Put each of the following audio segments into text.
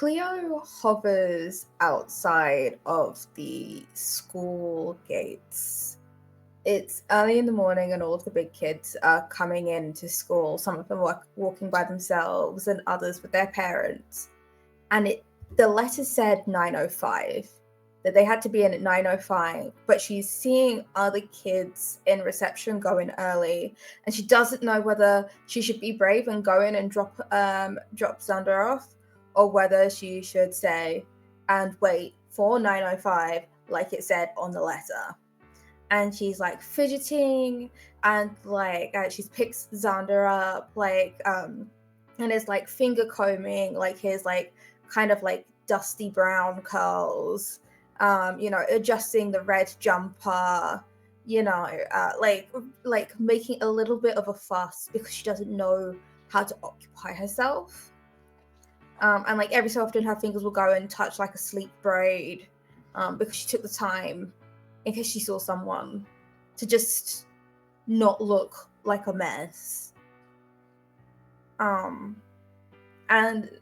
Cleo hovers outside of the school gates. It's early in the morning, and all of the big kids are coming into school. Some of them are walking by themselves, and others with their parents. And the letter said 9:05, that they had to be in at 9:05. But she's seeing other kids in reception go in early, and she doesn't know whether she should be brave and go in and drop Xander off, or whether she should stay and wait for 9:05, like it said on the letter. And she's like fidgeting, and like she picks Xander up, and is like finger combing like his like kind of like dusty brown curls, adjusting the red jumper, like making a little bit of a fuss because she doesn't know how to occupy herself. And like every so often her fingers will go and touch like a sleep braid, because she took the time in case she saw someone to just not look like a mess. And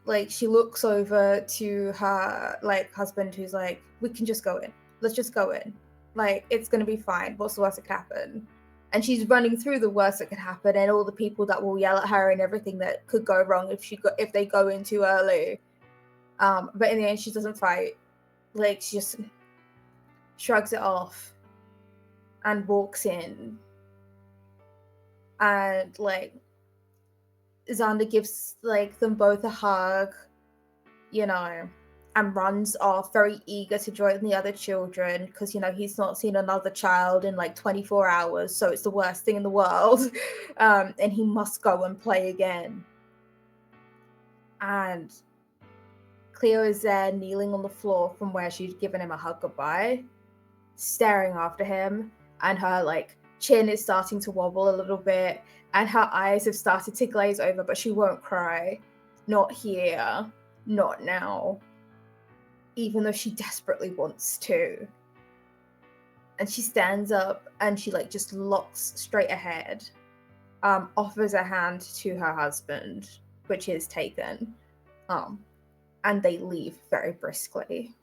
like she looks over to her like husband, who's like, we can just go in. Let's just go in. Like, it's gonna be fine. What's the worst that could happen? And she's running through the worst that could happen and all the people that will yell at her and everything that could go wrong if they go in too early. But in the end, she doesn't fight. Like, she just shrugs it off and walks in. And like Xander gives like them both a hug, and runs off, very eager to join the other children, because he's not seen another child in like 24 hours, so it's the worst thing in the world. And he must go and play again. And Cleo is there, kneeling on the floor from where she'd given him a hug goodbye, staring after him, and her like chin is starting to wobble a little bit, and her eyes have started to glaze over, but she won't cry. Not here. Not now. Even though she desperately wants to. And she stands up and she like just looks straight ahead, offers a hand to her husband, which is taken, and they leave very briskly.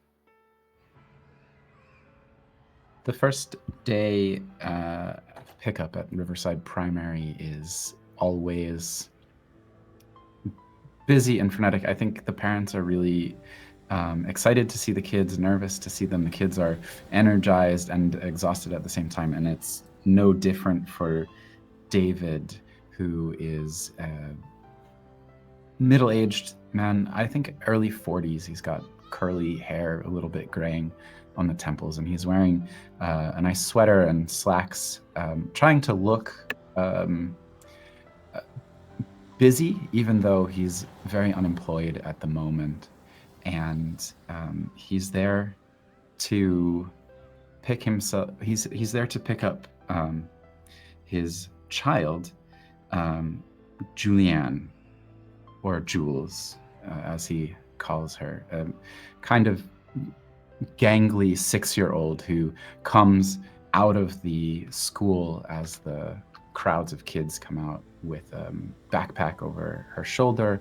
The first day of pickup at Riverside Primary is always busy and frenetic. I think the parents are really excited to see the kids, nervous to see them. The kids are energized and exhausted at the same time, and it's no different for David, who is a middle-aged man, I think early 40s. He's got curly hair, a little bit graying on the temples, and he's wearing a nice sweater and slacks, trying to look busy, even though he's very unemployed at the moment. And he's there to pick himself. He's there to pick up his child, Julianne, or Jules, as he calls her, kind of gangly 6-year-old who comes out of the school as the crowds of kids come out with a backpack over her shoulder.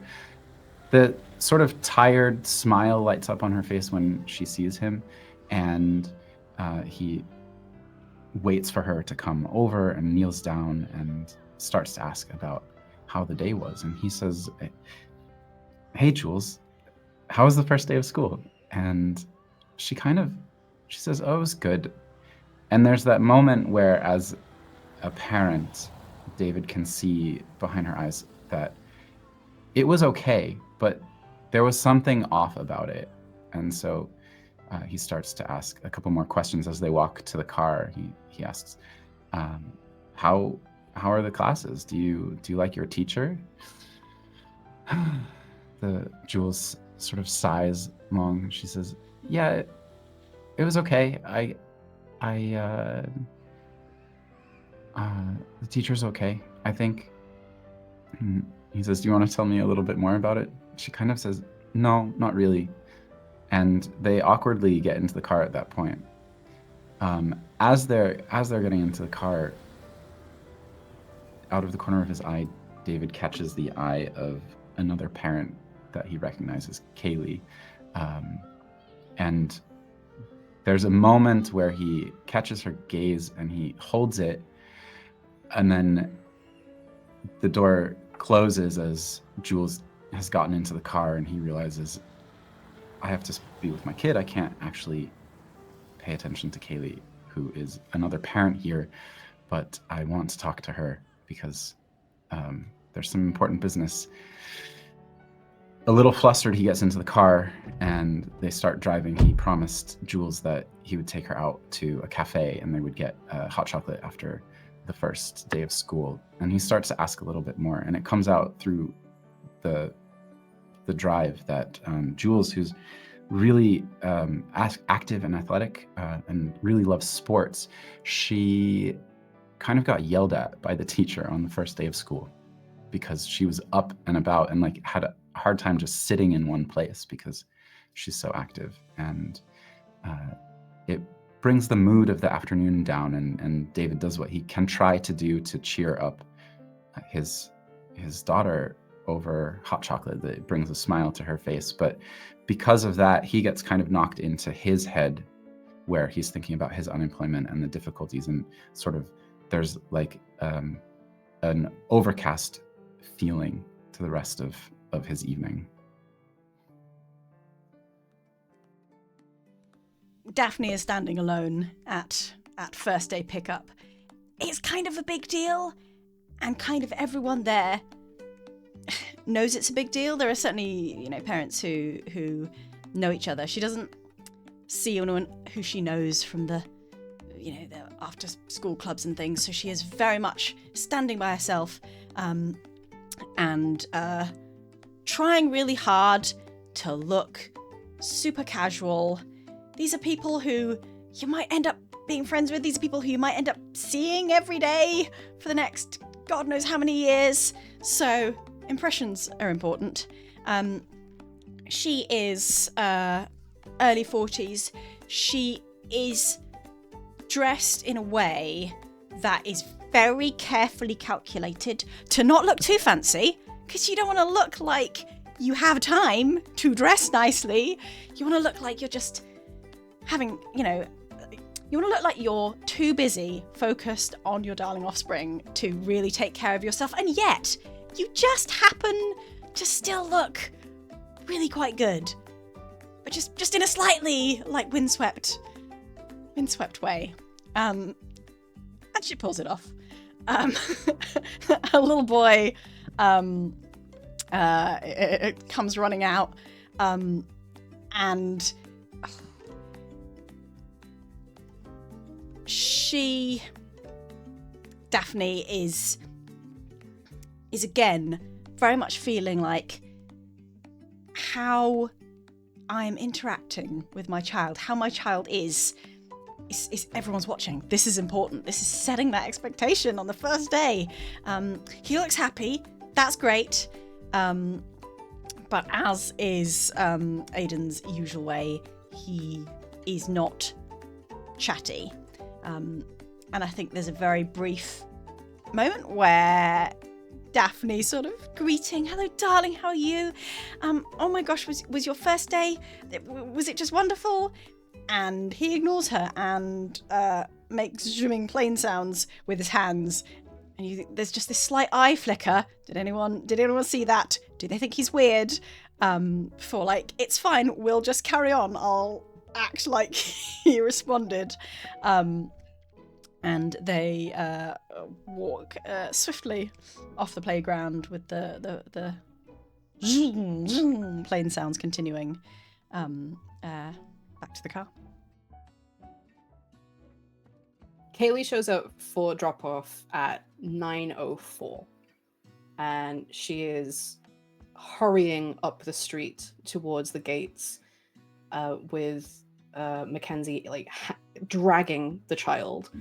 The sort of tired smile lights up on her face when she sees him, and he waits for her to come over and kneels down and starts to ask about how the day was. And he says, "Hey, Jules, how was the first day of school?" And she says, "Oh, it was good." And there's that moment where, as a parent, David can see behind her eyes that it was okay, but there was something off about it. And so he starts to ask a couple more questions as they walk to the car. He asks, how are the classes? Do you like your teacher? The Jules sort of sighs long. She says, "Yeah, it was okay. The teacher's okay, I think." He says, "Do you want to tell me a little bit more about it?" She kind of says, "No, not really." And they awkwardly get into the car at that point. As they're getting into the car, out of the corner of his eye, David catches the eye of another parent that he recognizes Kayleigh. And there's a moment where he catches her gaze and he holds it, and then the door closes as Jules has gotten into the car and he realizes, I have to be with my kid. I can't actually pay attention to Kayleigh, who is another parent here, but I want to talk to her because there's some important business. A little flustered, he gets into the car and they start driving. He promised Jules that he would take her out to a cafe and they would get hot chocolate after the first day of school. And he starts to ask a little bit more, and it comes out through the drive that Jules, who's really active and athletic and really loves sports, she kind of got yelled at by the teacher on the first day of school because she was up and about and like had a hard time just sitting in one place because she's so active. And it brings the mood of the afternoon down, and David does what he can try to do to cheer up his daughter over hot chocolate that brings a smile to her face. But because of that, he gets kind of knocked into his head where he's thinking about his unemployment and the difficulties, and sort of there's like an overcast feeling to the rest of his evening. Daphne is standing alone at first day pickup. It's kind of a big deal, and kind of everyone there knows it's a big deal. There are certainly, parents who know each other. She doesn't see anyone who she knows from the after school clubs and things. So she is very much standing by herself, and trying really hard to look super casual. These are people who you might end up being friends with. These are people who you might end up seeing every day for the next God knows how many years. So impressions are important. She is early 40s. She is dressed in a way that is very carefully calculated to not look too fancy, because you don't want to look like you have time to dress nicely. You want to look like you're just having, you want to look like you're too busy focused on your darling offspring to really take care of yourself, and yet you just happen to still look really quite good, but just in a slightly like windswept way. And she pulls it off. A little boy it comes running out, and Daphne is again very much feeling like how I'm interacting with my child, how my child is everyone's watching. This is important. This is setting that expectation on the first day. He looks happy. That's great. But as is Aiden's usual way, he is not chatty. And I think there's a very brief moment where Daphne sort of greeting, hello darling, how are you? Oh my gosh, was your first day? Was it just wonderful? And he ignores her and makes zooming plane sounds with his hands. And you think there's just this slight eye flicker. Did anyone see that? Do they think he's weird? For like, it's fine, we'll just carry on. I'll act like he responded. And they walk swiftly off the playground with the zoom, zoom plane sounds continuing. Back to the car. Kayleigh shows up for drop-off at 9:04, and she is hurrying up the street towards the gates with Mackenzie dragging the child.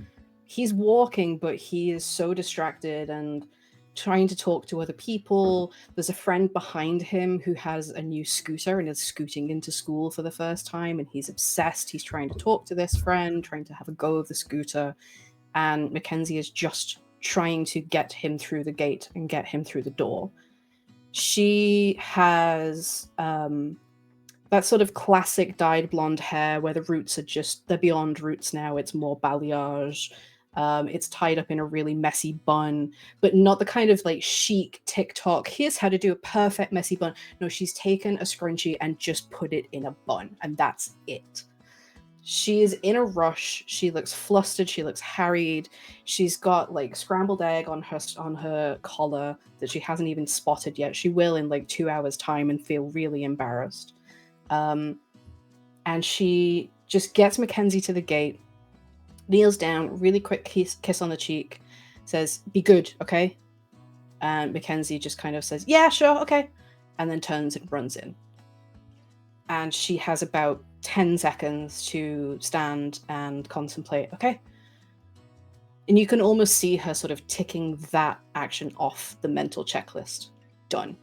He's walking, but he is so distracted and trying to talk to other people. There's a friend behind him who has a new scooter and is scooting into school for the first time, and he's obsessed. He's trying to talk to this friend, trying to have a go of the scooter, and Mackenzie is just trying to get him through the gate and get him through the door. She has that sort of classic dyed blonde hair where the roots are they're beyond roots now. It's more balayage. It's tied up in a really messy bun, but not the kind of like chic TikTok, here's how to do a perfect messy bun. No, she's taken a scrunchie and just put it in a bun, and that's it. She is in a rush. She looks flustered. She looks harried. She's got like scrambled egg on her collar that she hasn't even spotted yet. She will in like 2 hours' time and feel really embarrassed. And she just gets Mackenzie to the gate, kneels down, really quick kiss on the cheek, says, "Be good, okay?" And Mackenzie just kind of says, "Yeah, sure, okay," and then turns and runs in. And she has about 10 seconds to stand and contemplate, okay? And you can almost see her sort of ticking that action off the mental checklist. Done.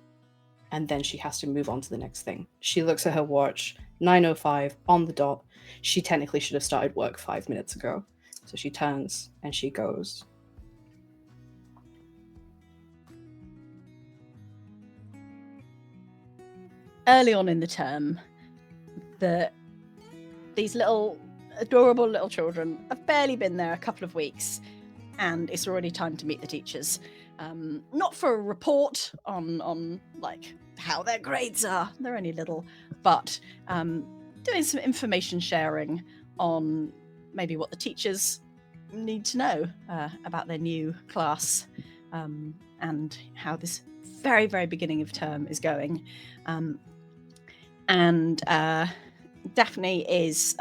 And then she has to move on to the next thing. She looks at her watch, 9:05 on the dot. She technically should have started work 5 minutes ago. So she turns and she goes. Early on in the term, these little adorable little children have barely been there a couple of weeks, and it's already time to meet the teachers. Not for a report on like how their grades are, they're only little, but doing some information sharing on maybe what the teachers need to know about their new class, and how this very, very beginning of term is going. And Daphne is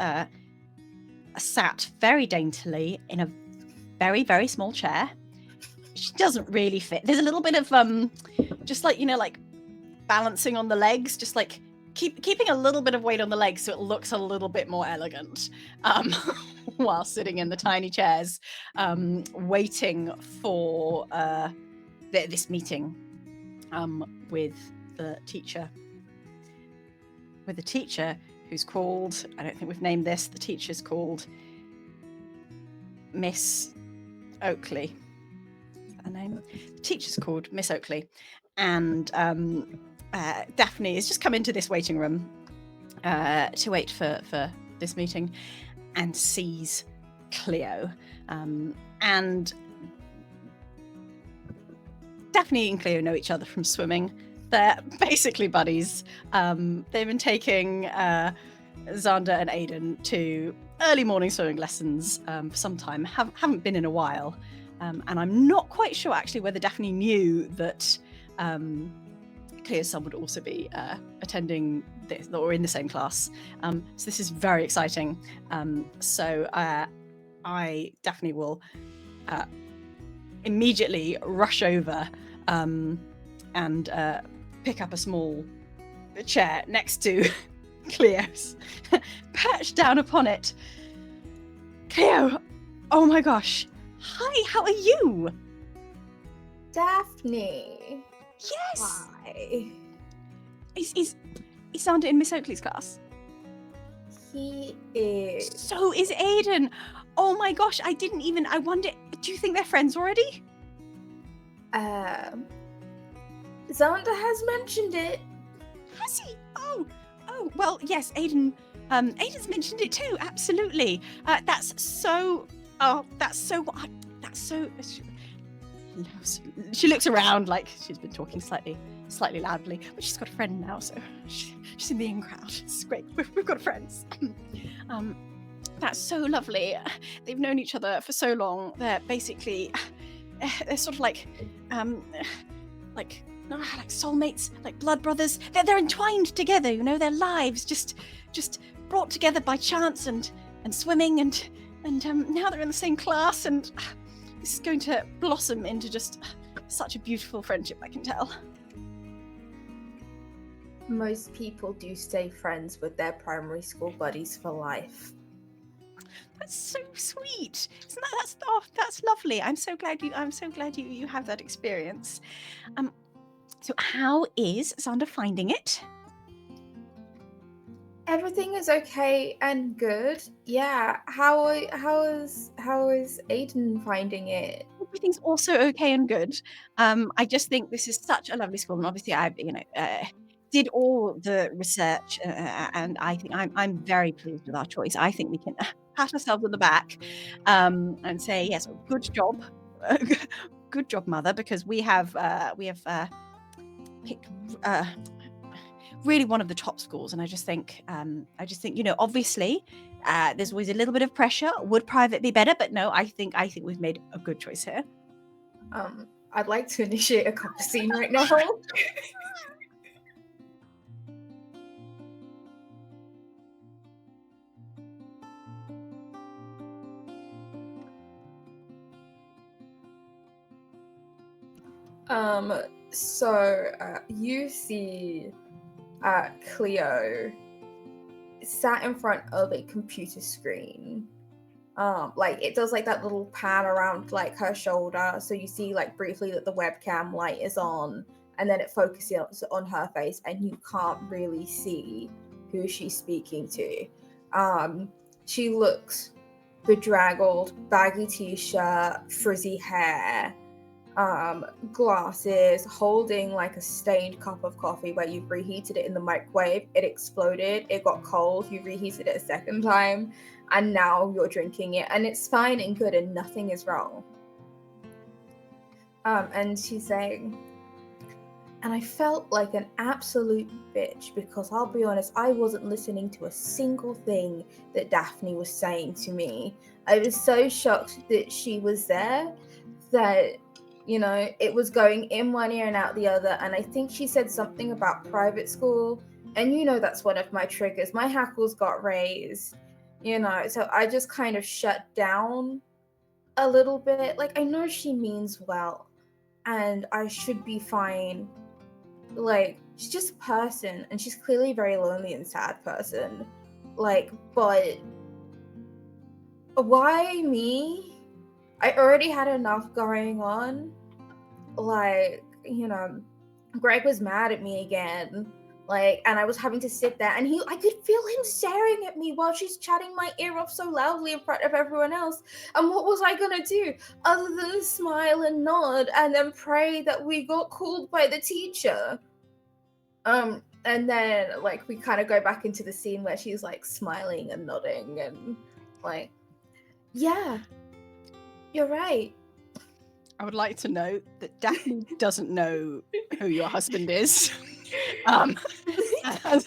sat very daintily in a very, very small chair. She doesn't really fit. There's a little bit of just like, like balancing on the legs, just like keeping a little bit of weight on the legs so it looks a little bit more elegant, while sitting in the tiny chairs, waiting for this meeting with the teacher. With the teacher who's called, I don't think we've named this, the teacher's called Miss Oakley. Is that her name? The teacher's called Miss Oakley. And Daphne has just come into this waiting room to wait for this meeting and sees Cleo. And Daphne and Cleo know each other from swimming. They're basically buddies. They've been taking Xander and Aiden to early morning swimming lessons for some time. Haven't been in a while. And I'm not quite sure actually whether Daphne knew that Cleo's son would also be attending this or in the same class. So this is very exciting. So Daphne will immediately rush over and pick up a small chair next to Cleo's, perch down upon it. Cleo, oh my gosh. Hi, how are you? Daphne. Yes. Hi. Is Xander in Miss Oakley's class? He is. So is Aiden. Oh my gosh, I wonder, do you think they're friends already? Xander has mentioned it. Has he? Oh, well, yes, Aiden's mentioned it too, absolutely. She looks around like she's been talking slightly loudly, but she's got a friend now, so she's in the in crowd. It's great. We've got friends. That's so lovely. They've known each other for so long. They're basically, they're sort of like soulmates, like blood brothers. They're entwined together, their lives just brought together by chance and swimming and now they're in the same class, and this is going to blossom into just such a beautiful friendship, I can tell. Most people do stay friends with their primary school buddies for life. That's so sweet. Isn't that's lovely. I'm so glad you have that experience. So how is Xander finding it? Everything is okay and good. Yeah. How is Aiden finding it? everything's also okay and good. I just think this is such a lovely school, and obviously I did all the research, and I think I'm very pleased with our choice. I think we can pat ourselves on the back and say yes, good job, good job, mother, because we have picked really one of the top schools, and I just think obviously there's always a little bit of pressure. Would private be better? But no, I think we've made a good choice here. I'd like to initiate a couple scene right now. So you see Cleo sat in front of a computer screen. Like it does like that little pan around like her shoulder, so you see like briefly that the webcam light is on, and then it focuses on her face, and you can't really see who she's speaking to. She looks bedraggled, baggy t-shirt, frizzy hair, glasses, holding like a stained cup of coffee where you've reheated it in the microwave, it exploded, it got cold, you reheated it a second time, and now you're drinking it, and it's fine and good and nothing is wrong. And she's saying, and I felt like an absolute bitch because I'll be honest, I wasn't listening to a single thing that Daphne was saying to me. I was so shocked that she was there that, you know, it was going in one ear and out the other. And I think she said something about private school. And you know, that's one of my triggers. My hackles got raised, you know, so I just kind of shut down a little bit. Like, I know she means well and I should be fine. Like, she's just a person, and she's clearly a very lonely and sad person. Like, but why me? I already had enough going on. Like, you know, Greg was mad at me again. Like, and I was having to sit there, and I could feel him staring at me while she's chatting my ear off so loudly in front of everyone else. And what was I gonna do other than smile and nod and then pray that we got called by the teacher? And then like we kind of go back into the scene where she's like smiling and nodding and like, yeah, you're right. I would like to note that Daphne doesn't know who your husband is. And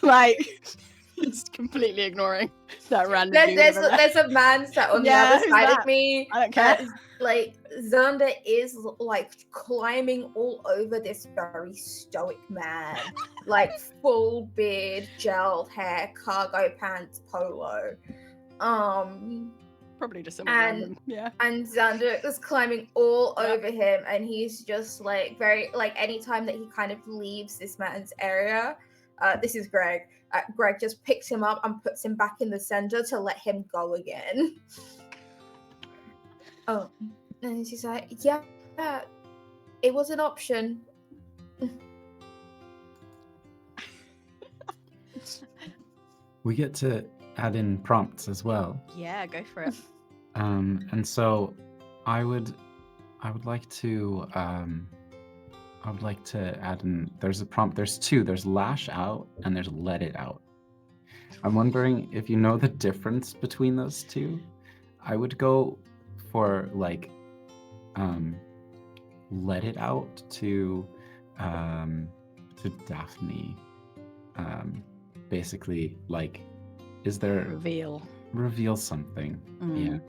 like, he's completely ignoring that random dude. There's a man sat on the other side of me. I don't care. Like, Xander is like climbing all over this very stoic man. Like, full beard, gelled hair, cargo pants, polo. Probably just someone random. Yeah. And Xander is climbing all over him, and he's just like very like anytime that he kind of leaves this man's area, this is Greg. Greg just picks him up and puts him back in the center to let him go again. Oh, and she's like, yeah, it was an option. We get to add in prompts as well. Yeah, go for it. And so I would like to add in, there's a prompt, there's two, there's lash out and there's let it out. I'm wondering if you know the difference between those two. I would go for like let it out to Daphne. Basically, like, is there reveal something? Yeah.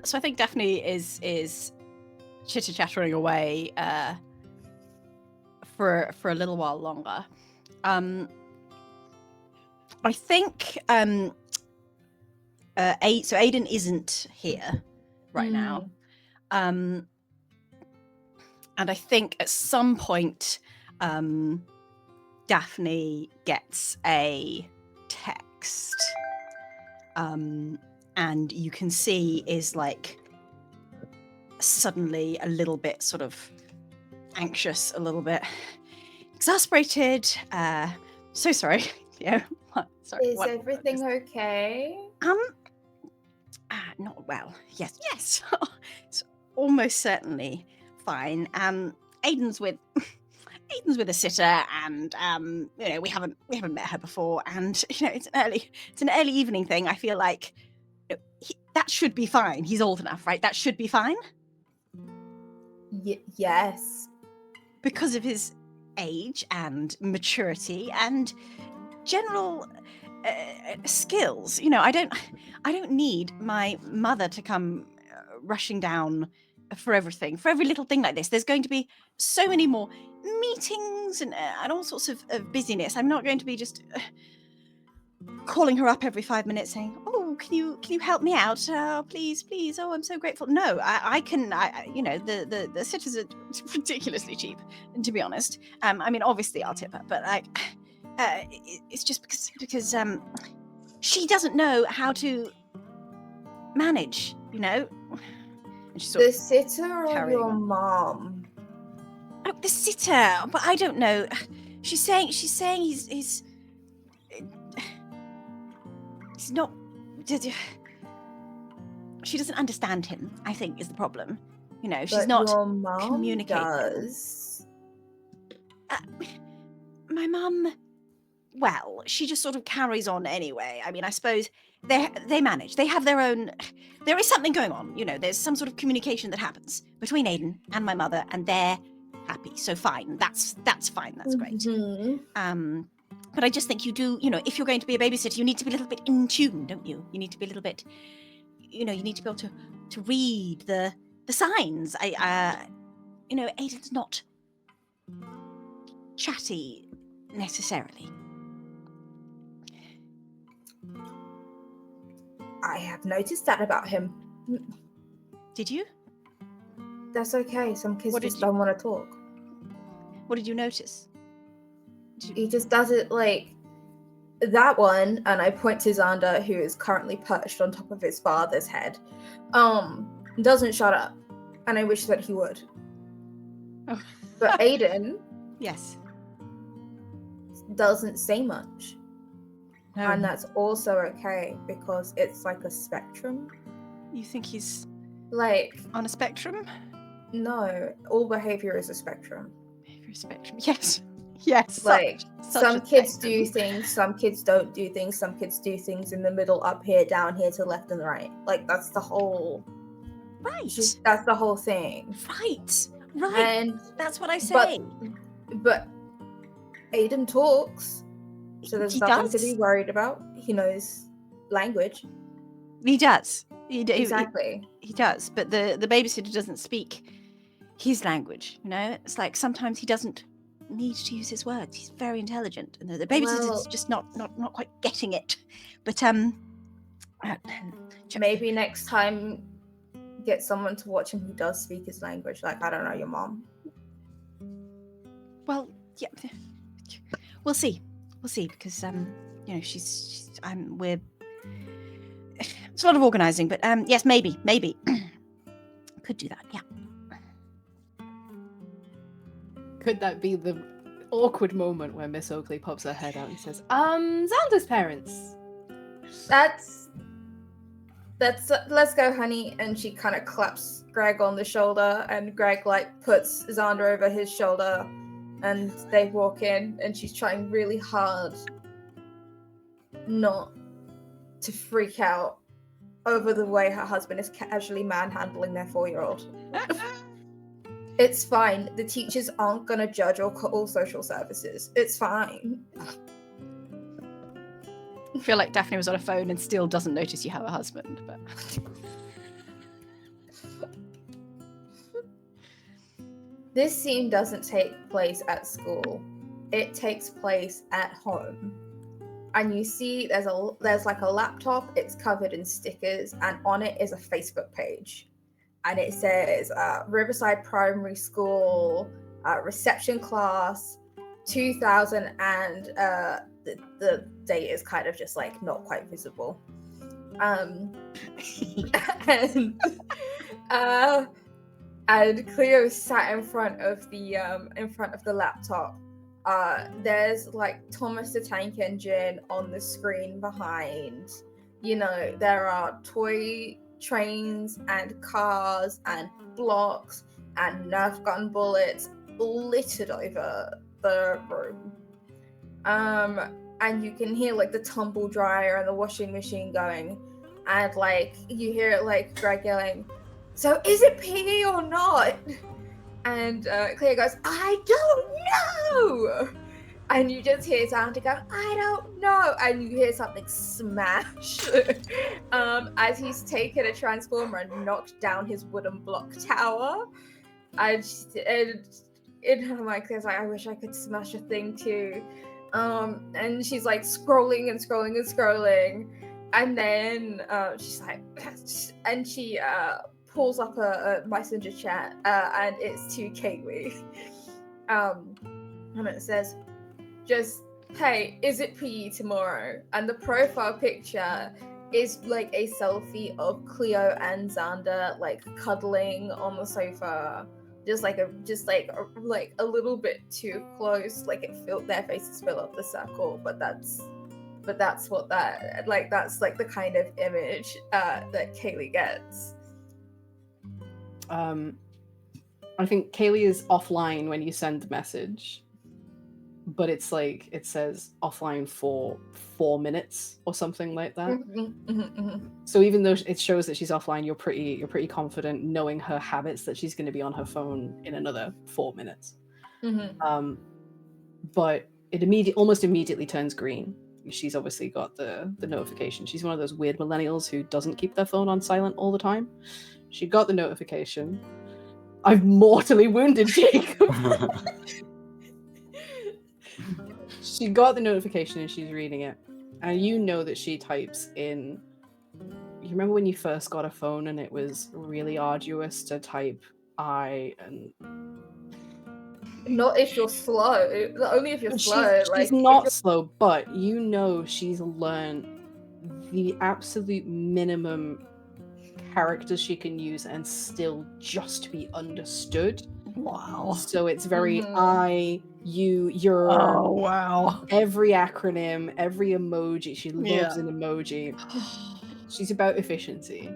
So I think Daphne is chitter chattering away for a little while longer. I think so Aiden isn't here right now. And I think at some point Daphne gets a text, and you can see is like suddenly a little bit sort of anxious, a little bit exasperated. So sorry. Yeah. Sorry. Is everything okay? Not well. Yes. It's almost certainly fine. Aiden's with a sitter, and we haven't met her before, and it's an early evening thing. I feel like that should be fine. He's old enough, right? That should be fine. Yes, because of his age and maturity and general skills. I don't need my mother to come rushing down for everything, for every little thing like this. There's going to be so many more meetings and all sorts of busyness. I'm not going to be just calling her up every 5 minutes saying, "Oh, can you help me out? Please. Oh, I'm so grateful." No, I can. The sitters are ridiculously cheap, to be honest. I mean, obviously I'll tip her, but it's just because she doesn't know how to manage. And she's the sitter or your mom? Oh, the sitter, but I don't know. She's saying he's not. She doesn't understand him, I think, is the problem. She's not your mom communicating. Does. My mum, well, she just sort of carries on anyway. I mean, I suppose they manage. They have their own. There is something going on. There's some sort of communication that happens between Aiden and my mother, and they're happy. So fine. That's fine. That's great. Mm-hmm. But I just think you do, if you're going to be a babysitter, you need to be a little bit in tune, don't you? You need to be a little bit, you need to be able to read the signs. Aiden's not chatty necessarily. I have noticed that about him. Did you? That's okay. Some kids just don't want to talk. What did you notice? He just does it like that one, and I point to Xander, who is currently perched on top of his father's head. Doesn't shut up, and I wish that he would. Oh. But Aiden, yes, doesn't say much, no. And that's also okay because it's like a spectrum. You think he's like on a spectrum? No, all behavior is a spectrum. Behavior spectrum, yes. Yes. Like some kids do things, some kids don't do things, some kids do things in the middle, up here, down here, to left and right. Like that's the whole That's the whole thing. Right. And that's what I say. But Aiden talks, so there's nothing to be worried about. He knows language. He does. Exactly. He does. But the babysitter doesn't speak his language. It's like sometimes he doesn't need to use his words. He's very intelligent, and the babysitter's just not quite getting it. But maybe next time get someone to watch him who does speak his language. Like, I don't know, your mom. Well, yeah, we'll see because we're it's a lot of organizing, but yes, maybe could do that. Yeah. Could that be the awkward moment where Miss Oakley pops her head out and says, Xander's parents? That's let's go, honey. And she kind of claps Greg on the shoulder, and Greg puts Xander over his shoulder, and they walk in, and she's trying really hard not to freak out over the way her husband is casually manhandling their 4-year-old. It's fine. The teachers aren't going to judge or call social services. It's fine. I feel like Daphne was on a phone and still doesn't notice you have a husband. But this scene doesn't take place at school. It takes place at home. And you see there's like a laptop. It's covered in stickers, and on it is a Facebook page. And it says Riverside Primary School, reception class, 2000, and the date is kind of just not quite visible. And Cleo sat in front of the laptop. There's Thomas the Tank Engine on the screen behind. There are toy trains and cars and blocks and Nerf gun bullets littered over the room. And you can hear like the tumble dryer and the washing machine going, and like you hear like Greg yelling, "So is it PE or not?" And Cleo goes, "I don't know." And you just hear Xander go, "I don't know." And you hear something smash as he's taken a transformer and knocked down his wooden block tower. And in her mind, Claire's like, "I wish I could smash a thing too." And she's like scrolling and scrolling and scrolling. And then she's like, and she pulls up a messenger chat, and it's to Kayleigh. And it says, just, "Hey, is it PE tomorrow?" And the profile picture is like a selfie of Cleo and Xander like cuddling on the sofa, just like a little bit too close, like their faces fill up the circle. But that's what that's like the kind of image that Kayleigh gets. I think Kayleigh is offline when you send the message, but it's like it says offline for 4 minutes or something like that. So even though it shows that she's offline, you're pretty confident knowing her habits that she's going to be on her phone in another 4 minutes. But it almost immediately turns green. She's obviously got the notification. She's one of those weird millennials who doesn't keep their phone on silent all the time. She got the notification. I've mortally wounded Jacob. She got the notification and she's reading it. And you know that she types in... You remember when you first got a phone and it was really arduous to type I and... Not if you're slow. Only if you're slow. She's not slow, but you know she's learned the absolute minimum characters she can use and still just be understood. Wow. So it's very I, you, your. Oh, wow. Every acronym, every emoji. She loves an emoji. She's about efficiency.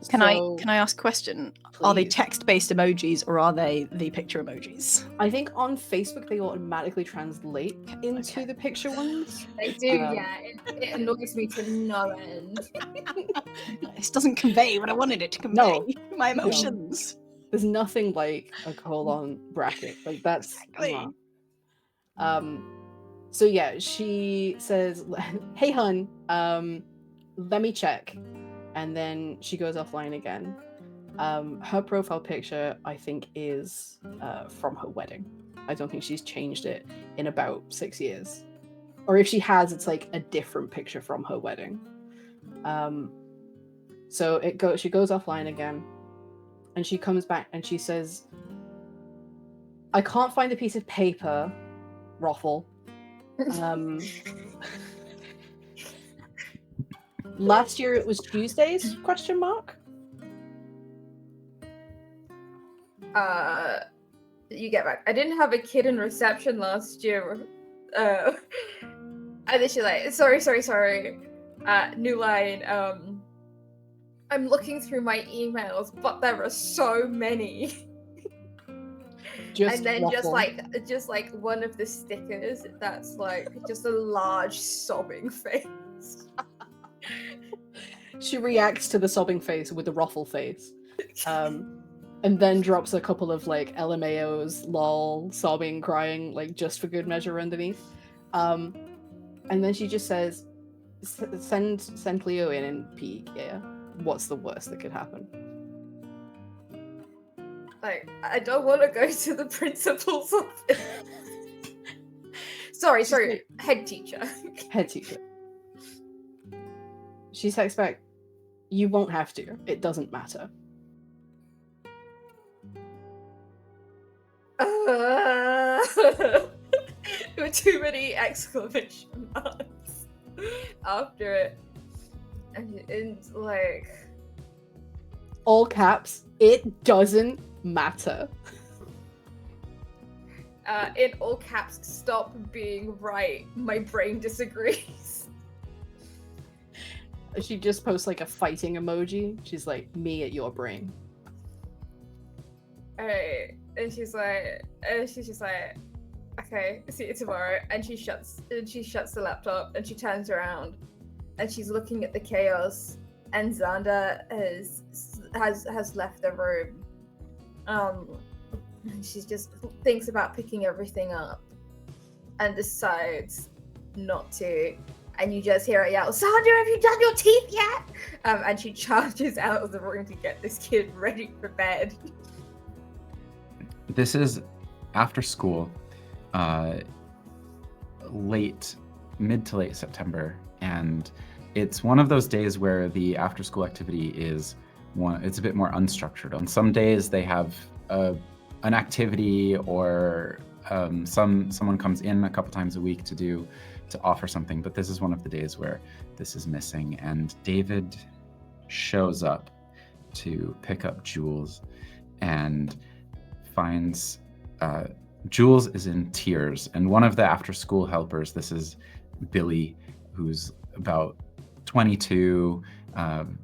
Can I ask a question? Please. Are they text-based emojis or are they the picture emojis? I think on Facebook they automatically translate into the picture ones. They do, yeah. It annoys me to no end. This doesn't convey what I wanted it to convey. No. My emotions. No. There's nothing like a colon bracket. Like that's exactly. So yeah, she says, "Hey hun, let me check." And then she goes offline again. Her profile picture, I think, is from her wedding. I don't think she's changed it in about 6 years. Or if she has, it's like a different picture from her wedding. So she goes offline again. And she comes back and she says, "I can't find a piece of paper, Roffle. Last year it was Tuesdays? ? You get back. I didn't have a kid in reception last year. And then she's like, sorry. New line. I'm looking through my emails, but there are so many." And then Roffle. just like one of the stickers that's like just a large sobbing face. She reacts to the sobbing face with the Roffle face. And then drops a couple of like LMAOs, lol, sobbing, crying, like just for good measure underneath. And then she just says, send Cleo in and peek, yeah. What's the worst that could happen? Like, I don't want to go to the principal's office. Sorry, head teacher. Head teacher. She texts back, "You won't have to. It doesn't matter." There were too many exclamation marks after it. And like... all caps, "It doesn't matter." In all caps, "Stop being right. My brain disagrees." She just posts like a fighting emoji. She's like, me at your brain. Alright, and she's just like, okay, see you tomorrow. And she shuts the laptop and she turns around and she's looking at the chaos. And Xander has left the room. She just thinks about picking everything up and decides not to. And you just hear her yell, "Xander, have you done your teeth yet?" And she charges out of the room to get this kid ready for bed. This is after school, mid to late September, and it's one of those days where the after school activity is it's a bit more unstructured. On some days they have an activity, or someone comes in a couple times a week to offer something, but this is one of the days where this is missing. And David shows up to pick up Jules and finds Jules is in tears, and one of the after school helpers, this is Billy, who's about 22,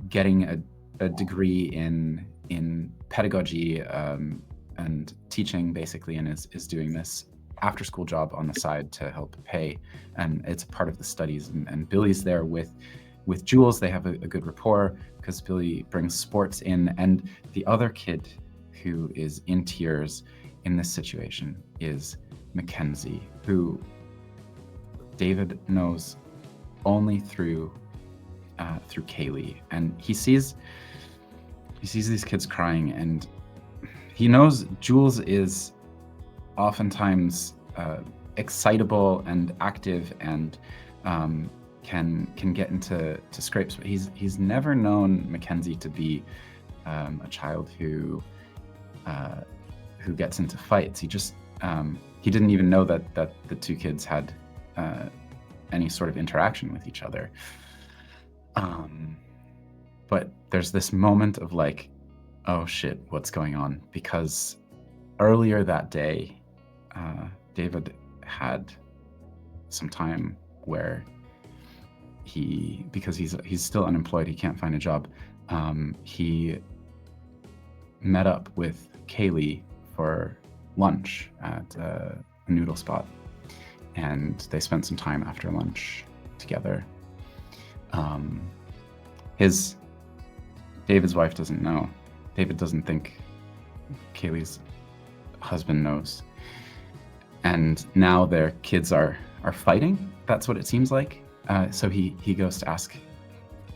getting a degree in pedagogy and teaching basically, and is doing this after school job on the side to help pay, and it's part of the studies. And Billy's there with Jules. They have a good rapport because Billy brings sports in, and the other kid who is in tears in this situation is Mackenzie, who David knows only through Kayleigh, and he sees these kids crying, and he knows Jules is oftentimes excitable and active and can get into scrapes, but he's never known Mackenzie to be a child who gets into fights. He just he didn't even know that the two kids had any sort of interaction with each other. But there's this moment of like, oh shit, what's going on? Because earlier that day, David had some time where because he's still unemployed, he can't find a job. He met up with Kayleigh for lunch at a noodle spot, and they spent some time after lunch together. David's wife doesn't know. David doesn't think Kayleigh's husband knows. And now their kids are fighting. That's what it seems like. So he goes to ask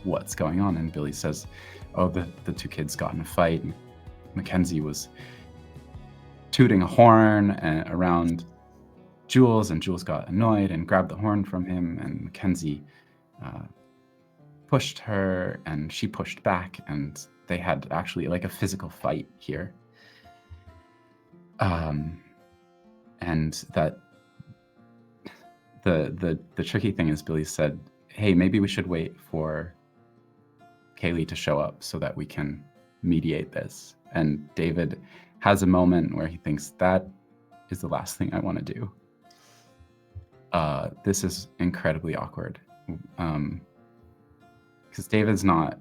what's going on, and Billy says, oh, the two kids got in a fight. Mackenzie was tooting a horn around Jules, and Jules got annoyed and grabbed the horn from him, and Mackenzie pushed her, and she pushed back, and they had actually like a physical fight here. And that the tricky thing is, Billy said, hey, maybe we should wait for Kayleigh to show up so that we can mediate this. And David has a moment where he thinks that is the last thing I want to do. This is incredibly awkward. Because David's not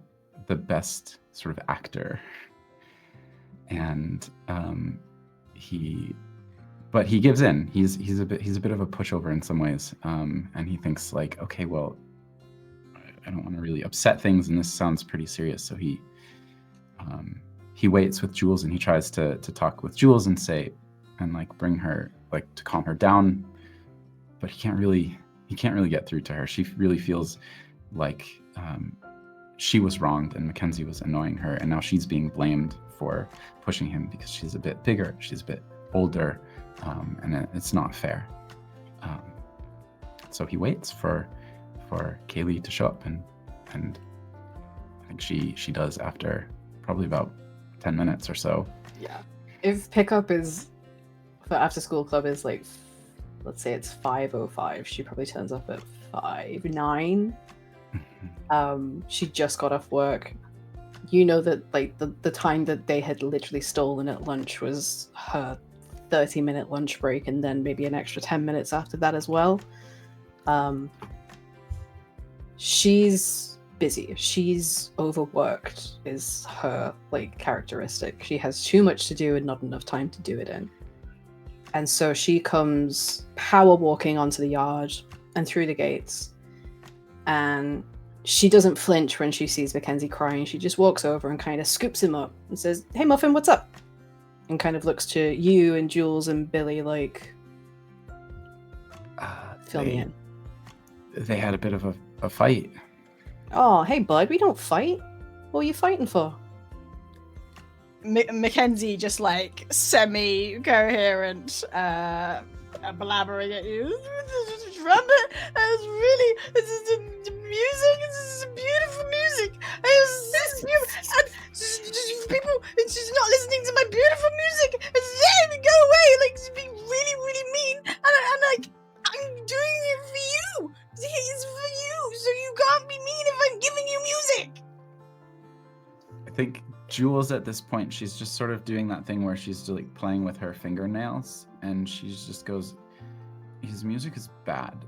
the best sort of actor. And but he gives in. He's a bit of a pushover in some ways. And he thinks like, okay, well, I don't want to really upset things, and this sounds pretty serious. So he waits with Jules, and he tries to talk with Jules and say, and like bring her, like to calm her down, but he can't really get through to her. She really feels like she was wronged and Mackenzie was annoying her, and now she's being blamed for pushing him because she's a bit bigger, she's a bit older, and it's not fair. So he waits for Kayleigh to show up, and I think she does after probably about 10 minutes or so. Yeah. If pickup is for after school club is like, let's say it's 5:05, she probably turns up at 5:09. She just got off work. You know that like the time that they had literally stolen at lunch was her 30-minute lunch break, and then maybe an extra 10 minutes after that as well. She's busy. She's overworked is her like characteristic. She has too much to do and not enough time to do it in. And so she comes power walking onto the yard and through the gates. And she doesn't flinch when she sees Mackenzie crying. She just walks over and kind of scoops him up and says, "Hey Muffin, what's up?" And kind of looks to you and Jules and Billy like, fill me in. They had a bit of a fight. Oh, hey bud, we don't fight. What are you fighting for? Mackenzie just like semi-coherent, blabbering at you. Remember, it was really, this is the music. This is beautiful music. And people, it's just not listening to my beautiful music. And go away, like just being really, really mean. And like, I'm doing it for you. It's for you, so you can't be mean if I'm giving you music. I think Jules at this point, she's just sort of doing that thing where she's like playing with her fingernails, and she just goes, "His music is bad."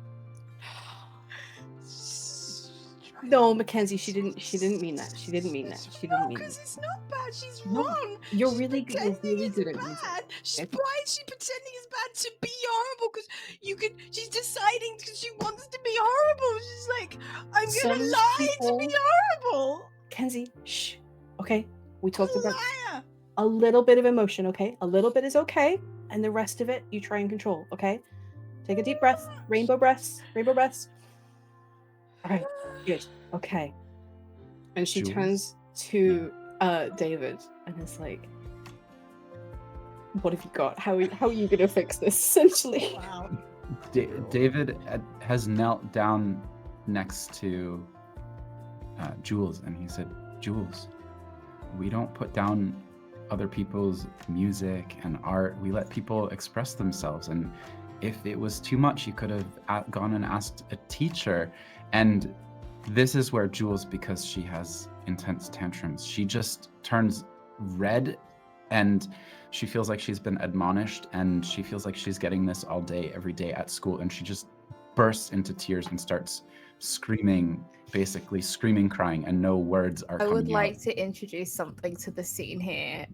No, Mackenzie, she didn't mean that. She didn't mean that. She didn't mean that. Because it's not bad. She's No, wrong. you're She's really good. You're pretending really it's good at bad. music. Why is she pretending it's bad to be horrible? Because she's deciding because she wants to be horrible. She's like, I'm gonna Some lie people- to be horrible. Kenzie, shh. Okay, we talked about Liar. a little bit of emotion, okay? A little bit is okay, and the rest of it you try and control, okay? Take a deep breath. Rainbow breaths. Rainbow breaths. All right, good. Okay. And she Jules? turns to David and is like, "What have you got? How are you gonna fix this?" Essentially. Wow. David has knelt down next to Jules, and he said, "Jules, we don't put down other people's music and art. We let people express themselves. And if it was too much, you could have gone and asked a teacher." And this is where Jules, because she has intense tantrums, she just turns red, and she feels like she's been admonished, and she feels like she's getting this all day, every day at school, and she just bursts into tears and starts screaming, basically screaming, crying, and no words are coming out. I would like to introduce something to the scene here.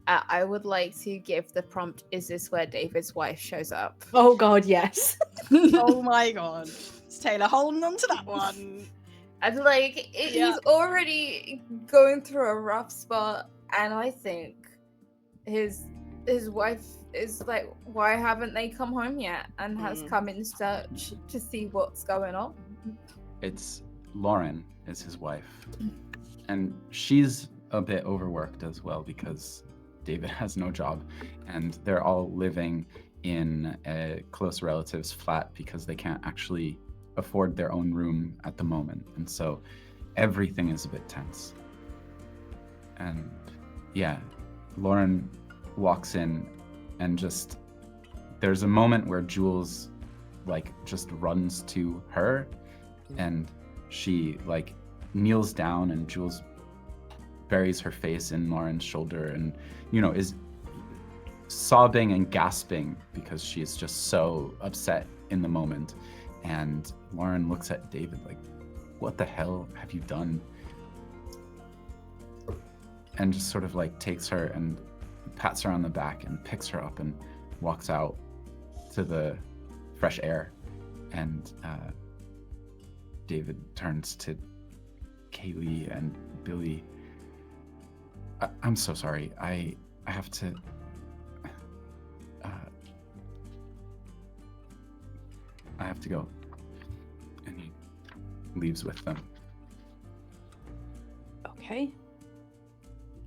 I would like to give the prompt, is this where David's wife shows up? Oh God, yes. Oh my god. It's Taylor holding on to that one. And like, he's already going through a rough spot, and I think his wife is like, why haven't they come home yet? And has come in search to see what's going on. It's Lauren is his wife, and she's a bit overworked as well because David has no job, and they're all living in a close relative's flat because they can't actually afford their own room at the moment, and so everything is a bit tense. And yeah, Lauren walks in, and just there's a moment where Jules like just runs to her, and she like kneels down, and Jules buries her face in Lauren's shoulder, and is sobbing and gasping because she is just so upset in the moment. And Lauren looks at David like, what the hell have you done? And just sort of like takes her and pats her on the back and picks her up and walks out to the fresh air. And David turns to Kayleigh and Billy. I'm so sorry. I have to... I have to go. And he leaves with them. Okay.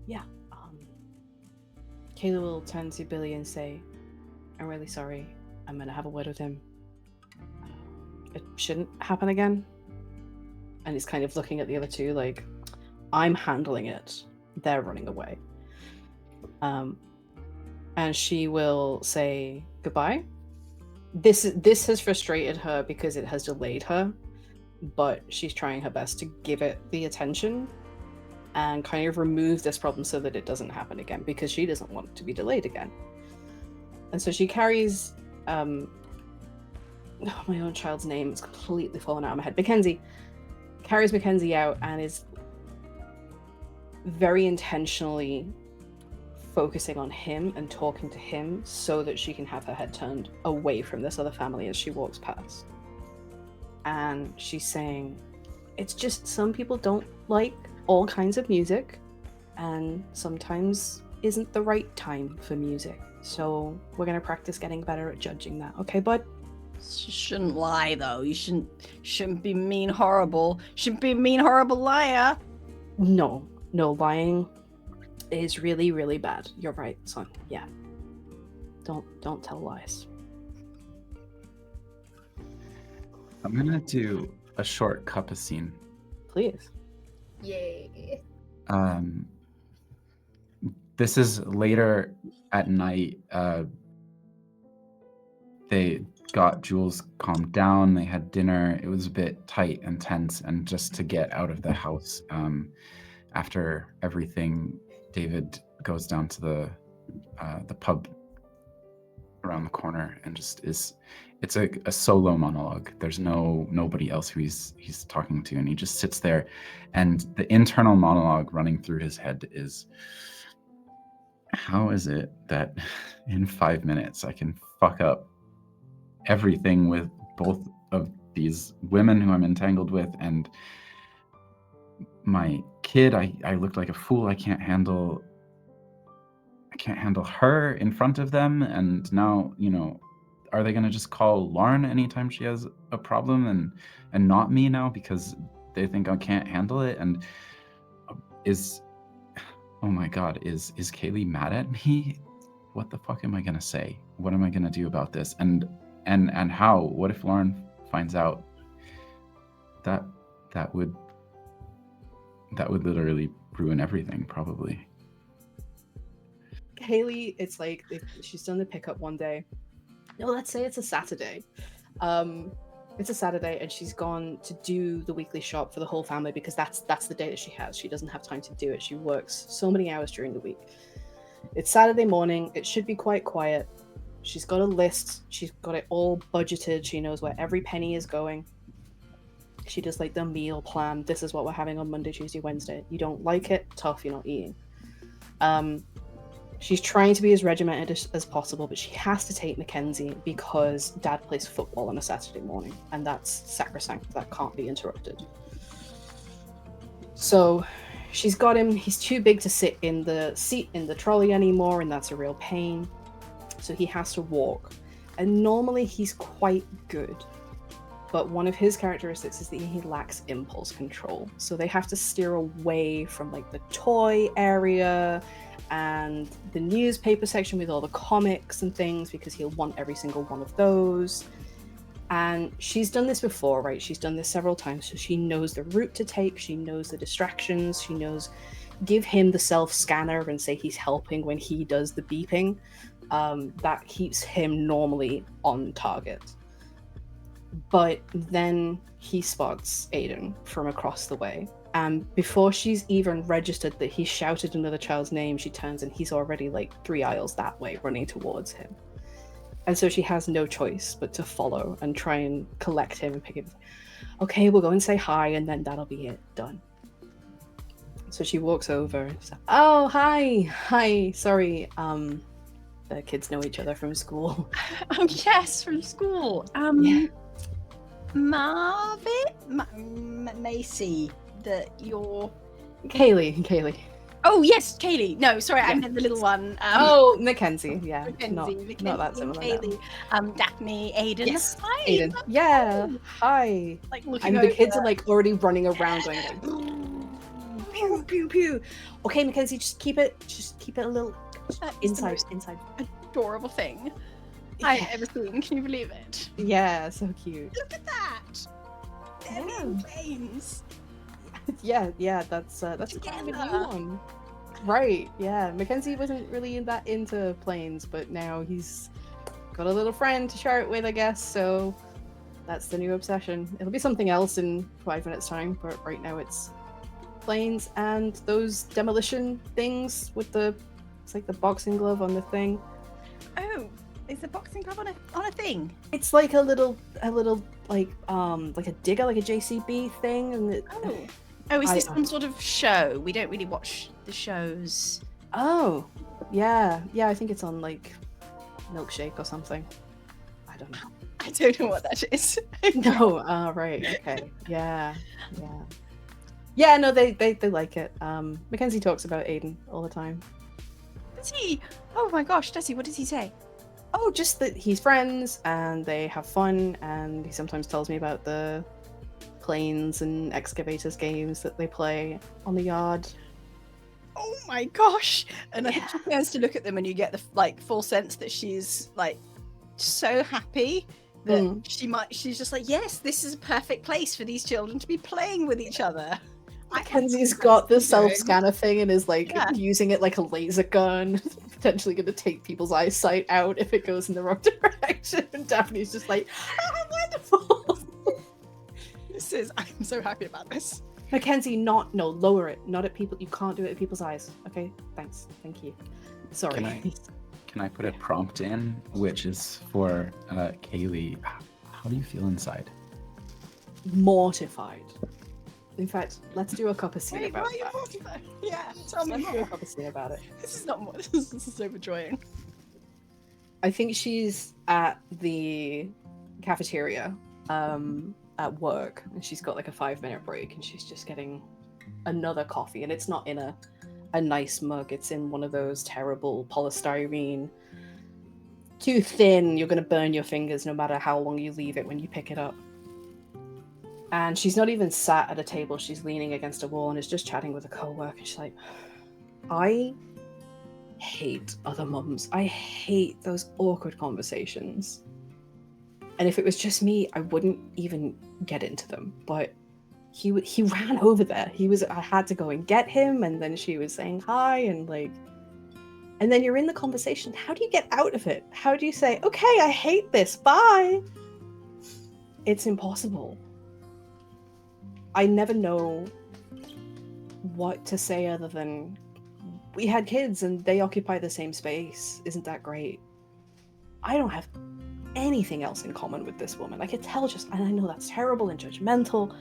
Yeah. Kayleigh will turn to Billy and say, "I'm really sorry. I'm gonna have a word with him. It shouldn't happen again." And he's kind of looking at the other two like, "I'm handling it. They're running away." And she will say goodbye. This has frustrated her because it has delayed her, but she's trying her best to give it the attention and kind of remove this problem so that it doesn't happen again, because she doesn't want it to be delayed again. And so she carries my own child's name is completely fallen out of my head. Mackenzie carries Mackenzie out and is very intentionally focusing on him and talking to him so that she can have her head turned away from this other family as she walks past. And she's saying, it's just some people don't like all kinds of music, and sometimes isn't the right time for music. So we're going to practice getting better at judging that. Okay, bud? You shouldn't lie, though. You shouldn't be mean, horrible. Shouldn't be a mean, horrible liar. No, lying is really, really bad. You're right, son. Yeah. Don't tell lies. I'm gonna do a short cup of scene. Please. Yay. This is later at night. They got Jules calmed down. They had dinner. It was a bit tight and tense, and just to get out of the house, after everything, David goes down to the pub around the corner and just is. It's a solo monologue. There's nobody else who he's talking to, and he just sits there, and the internal monologue running through his head is, how is it that in 5 minutes I can fuck up everything with both of these women who I'm entangled with, and my kid? I looked like a fool. I can't handle her in front of them, and now, are they going to just call Lauren anytime she has a problem and not me now because they think I can't handle it? And oh my God, is Kayleigh mad at me? What the fuck am I going to say? What am I going to do about this? And how? What if Lauren finds out? That would literally ruin everything, probably. Kayleigh, it's like if she's done the pickup one day. No, let's say it's a Saturday. It's a Saturday, and she's gone to do the weekly shop for the whole family because that's the day that she has. She doesn't have time to do it. She works so many hours during the week. It's Saturday morning. It should be quite quiet. She's got a list. She's got it all budgeted. She knows where every penny is going. She does like the meal plan. This is what we're having on Monday, Tuesday, Wednesday. You don't like it? Tough, you're not eating. She's trying to be as regimented as possible, but she has to take Mackenzie because Dad plays football on a Saturday morning, and that's sacrosanct. That can't be interrupted. So she's got him. He's too big to sit in the seat in the trolley anymore, and that's a real pain. So he has to walk. And normally he's quite good, but one of his characteristics is that he lacks impulse control. So they have to steer away from like the toy area and the newspaper section with all the comics and things because he'll want every single one of those. And she's done this before, right? She's done this several times, so she knows the route to take. She knows the distractions. She knows give him the self-scanner and say he's helping when he does the beeping. That keeps him normally on target. But then he spots Aiden from across the way. And before she's even registered that he shouted another child's name, she turns and he's already like 3 aisles that way running towards him. And so she has no choice but to follow and try and collect him and pick him. Okay, we'll go and say hi and then that'll be it. Done. So she walks over and says, oh, hi, sorry. The kids know each other from school. Oh, yes, from school. Yeah. Macy, you're... Kayleigh. Oh, yes, Kayleigh. No, sorry, yeah. I meant the little one. Mackenzie, yeah. Mackenzie, not that similar. Kayleigh. Daphne, Aiden. Yes, hi. Aiden. Yeah, hi. Like looking and over. The kids are like already running around going like, pew, pew, pew. Okay, Mackenzie, just keep it a little inside. Adorable thing I've ever seen. Can you believe it? Yeah, so cute. Look at that. Planes. Yeah, that's a kind of a new one. Right, yeah. Mackenzie wasn't really that into planes, but now he's got a little friend to share it with, I guess, so that's the new obsession. It'll be something else in 5 minutes time, but right now it's planes and those demolition things with it's like the boxing glove on the thing. Oh, Is the boxing club on a thing? It's like a little like a digger, like a JCB thing, and Is this some sort of show? We don't really watch the shows. Oh, yeah. I think it's on like Milkshake or something. I don't know. I don't know what that is. No, right, okay, yeah. No, they like it. Mackenzie talks about Aiden all the time. Does he? Oh my gosh, does he? What does he say? Oh, just that he's friends and they have fun, and he sometimes tells me about the planes and excavators games that they play on the yard. Oh my gosh! And I think she turns to look at them, and you get the full sense that she's like so happy that she's just like, yes, this is a perfect place for these children to be playing with each other. Mackenzie's got the self-scanner thing and is like using it like a laser gun, potentially going to take people's eyesight out if it goes in the wrong direction. And Daphne's just like, oh, wonderful. I'm so happy about this. Mackenzie, lower it. Not at people. You can't do it at people's eyes. Okay, thanks. Thank you. Sorry. Can I put a prompt in, which is for Kayleigh? How do you feel inside? Mortified. In fact, let's do a cup of scene about that. Mortified? Yeah, tell me Let's do a cup of scene about it. This is not more. This is overjoying. I think she's at the cafeteria at work, and she's got like a 5-minute break, and she's just getting another coffee, and it's not in a nice mug. It's in one of those terrible polystyrene, too thin. You're going to burn your fingers no matter how long you leave it when you pick it up. And she's not even sat at a table. She's leaning against a wall and is just chatting with a co-worker. She's like, I hate other mums. I hate those awkward conversations. And if it was just me, I wouldn't even get into them. But he ran over there. I had to go and get him, and then she was saying hi, and then you're in the conversation. How do you get out of it? How do you say, okay, I hate this, bye? It's impossible. I never know what to say other than, we had kids and they occupy the same space. Isn't that great? I don't have anything else in common with this woman. I could tell and I know that's terrible and judgmental.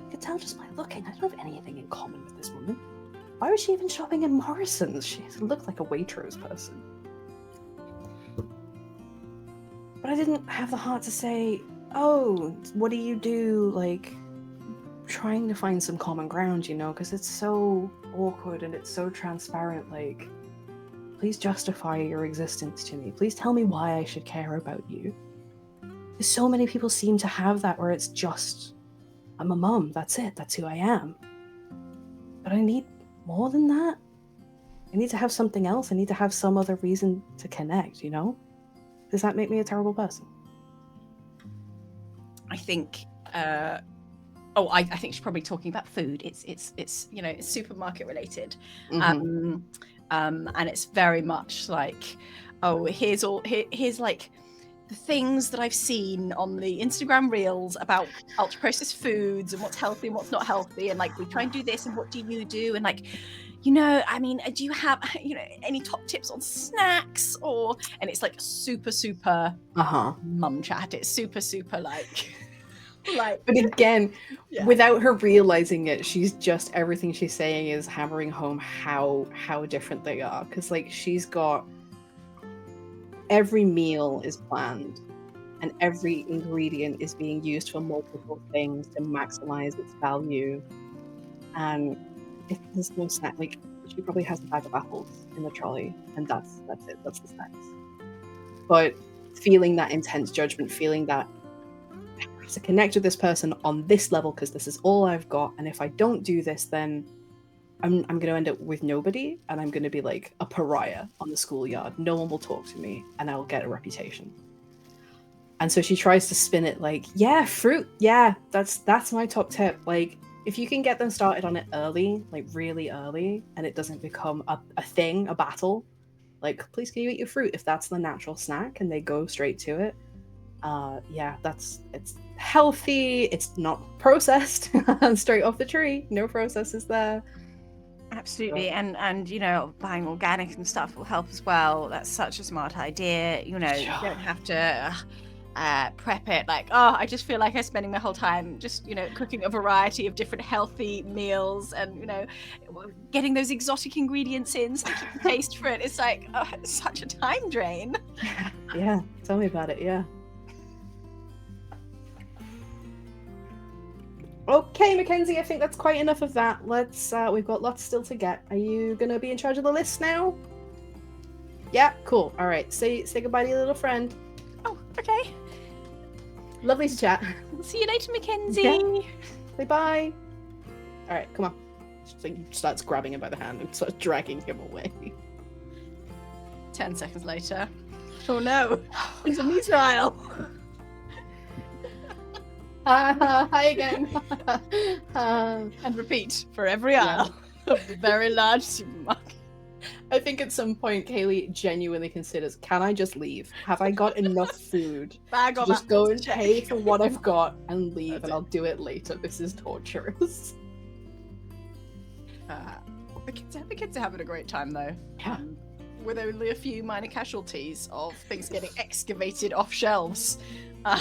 I could tell just by looking. I don't have anything in common with this woman. Why was she even shopping in Morrison's? She looked like a Waitrose person. But I didn't have the heart to say, oh, what do you do? Like, trying to find some common ground, because it's so awkward and it's so transparent. Like, please justify your existence to me. Please tell me why I should care about you. Because so many people seem to have that where it's just, I'm a mum, that's it, that's who I am. But I need more than that. I need to have something else. I need to have some other reason to connect, Does that make me a terrible person? I think I think she's probably talking about food. It's it's supermarket related. Mm-hmm. And it's very much like, oh, here's like the things that I've seen on the Instagram reels about ultra processed foods and what's healthy and what's not healthy, and like we try and do this, and what do you do, and like, do you have any top tips on snacks, and it's like super mum chat. It's super like but again, without her realizing it, everything she's saying is hammering home how different they are. Because like, she's got, every meal is planned and every ingredient is being used for multiple things to maximize its value. And if there's no snack, like, she probably has a bag of apples in the trolley, and that's it, that's the snacks. But feeling that intense judgment, feeling that to connect with this person on this level because this is all I've got, and if I don't do this, then I'm going to end up with nobody, and I'm going to be like a pariah on the schoolyard. No one will talk to me, and I'll get a reputation. And so she tries to spin it like, yeah, fruit, yeah, that's my top tip. Like, if you can get them started on it early, like really early, and it doesn't become a thing, a battle, like, please can you eat your fruit if that's the natural snack, and they go straight to it. It's healthy, it's not processed, straight off the tree, no processes there. Absolutely, and buying organic and stuff will help as well. That's such a smart idea. You don't have to prep it like, I just feel like I'm spending my whole time just cooking a variety of different healthy meals and getting those exotic ingredients in so that you can taste for it. It's like it's such a time drain. Yeah, tell me about it. Yeah. Okay, Mackenzie, I think that's quite enough of that. Let's we've got lots still to get. Are you gonna be in charge of the list now? Yeah, cool. All right, say goodbye to your little friend. Oh, okay. Lovely to chat. See you later, Mackenzie. Yeah. Say bye. All right, come on. She starts grabbing him by the hand and starts dragging him away. 10 seconds later. Oh no, it's a missile. Hi again. And repeat for every aisle of the very large supermarket. I think at some point Kayleigh genuinely considers, can I just leave? Have I got enough food Bag to of just go apples and to check. pay for what I've got and leave, That's and it. I'll do it later. This is torturous. The kids are having a great time though. Yeah. With only a few minor casualties of things getting excavated off shelves. I